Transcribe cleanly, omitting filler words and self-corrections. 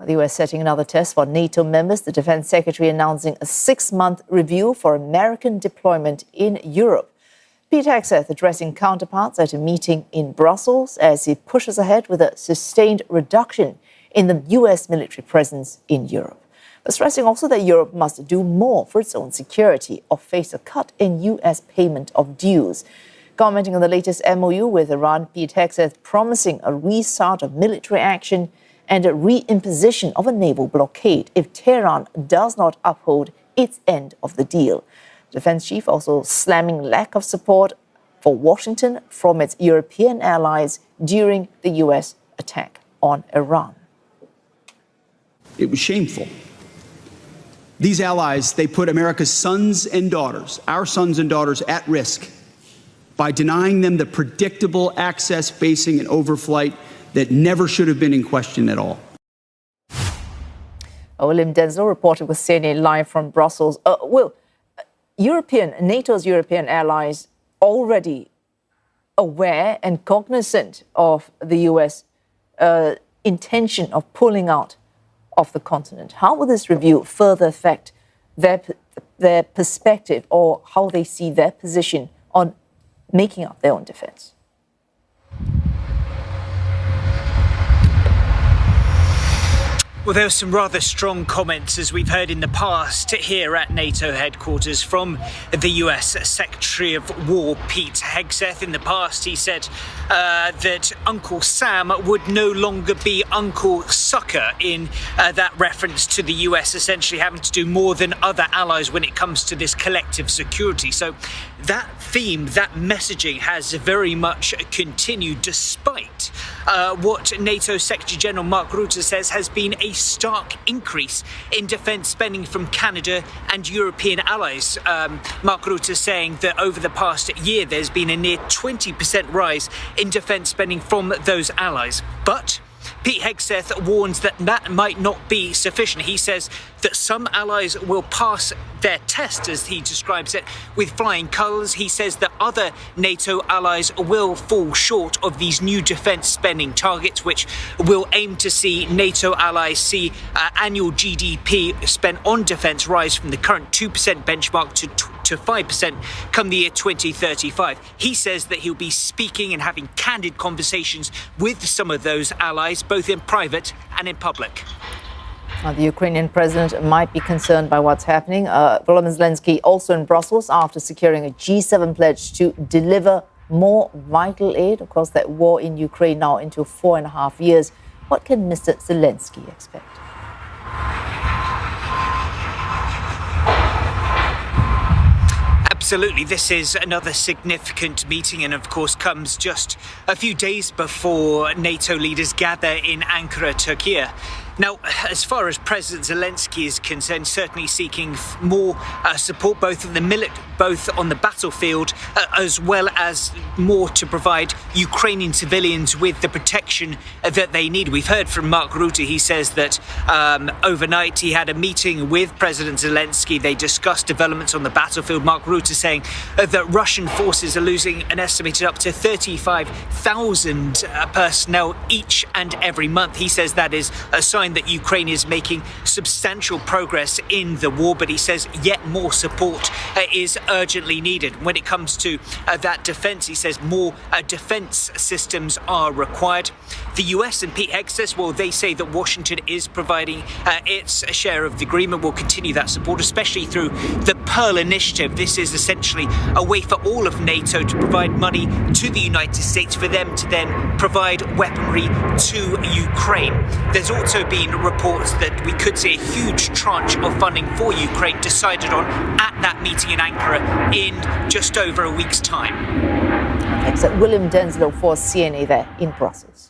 The US setting another test for NATO members, the Defense Secretary announcing a 6-month review for American deployment in Europe. Pete Hegseth addressing counterparts at a meeting in Brussels as he pushes ahead with a sustained reduction in the US military presence in Europe, but stressing also that Europe must do more for its own security or face a cut in US payment of dues. Commenting on the latest MOU with Iran, Pete Hegseth promising a restart of military action and a reimposition of a naval blockade if Tehran does not uphold its end of the deal. The defense chief also slamming lack of support for Washington from its European allies during the US attack on Iran. It was shameful. These allies, they put America's sons and daughters, our sons and daughters, at risk by denying them the predictable access, basing, and overflight that never should have been in question at all. William Denselow reported with CNN live from Brussels. NATO's European allies already aware and cognizant of the US intention of pulling out of the continent. How will this review further affect their perspective or how they see their position on making up their own defense? Well, there were some rather strong comments, as we've heard in the past, here at NATO headquarters from the US Secretary of War, Pete Hegseth. In the past, he said that Uncle Sam would no longer be Uncle Sucker, in that reference to the US essentially having to do more than other allies when it comes to this collective security. So that theme, that messaging has very much continued despite what NATO Secretary General Mark Rutte says has been a stark increase in defence spending from Canada and European allies. Mark Rutte saying that over the past year there's been a near 20% rise in defence spending from those allies. But Pete Hegseth warns that that might not be sufficient. He says that some allies will pass their test, as he describes it, with flying colours. He says that other NATO allies will fall short of these new defence spending targets, which will aim to see NATO allies see annual GDP spent on defence rise from the current 2% benchmark to 5% come the year 2035. He says that he'll be speaking and having candid conversations with some of those allies, both in private and in public. The Ukrainian president might be concerned by what's happening. Volodymyr Zelensky also in Brussels after securing a G7 pledge to deliver more vital aid. Of course, that war in Ukraine now into 4.5 years. What can Mr. Zelensky expect? Absolutely. This is another significant meeting and, of course, comes just a few days before NATO leaders gather in Ankara, Turkey. Now, as far as President Zelensky is concerned, certainly seeking more support, both on the battlefield, as well as more to provide Ukrainian civilians with the protection that they need. We've heard from Mark Rutte. He says that overnight he had a meeting with President Zelensky. They discussed developments on the battlefield. Mark Rutte saying that Russian forces are losing an estimated up to 35,000 personnel each and every month. He says that is a sign that Ukraine is making substantial progress in the war, but he says yet more support is urgently needed. When it comes to that defence, he says more defence systems are required. The US and Pete Hegseth, well, they say that Washington is providing its share of the agreement, will continue that support, especially through the Pearl Initiative. This is essentially a way for all of NATO to provide money to the United States for them to then provide weaponry to Ukraine. There's also been reports that we could see a huge tranche of funding for Ukraine decided on at that meeting in Ankara in just over a week's time. Thanks. William Denselow for CNA there in Brussels.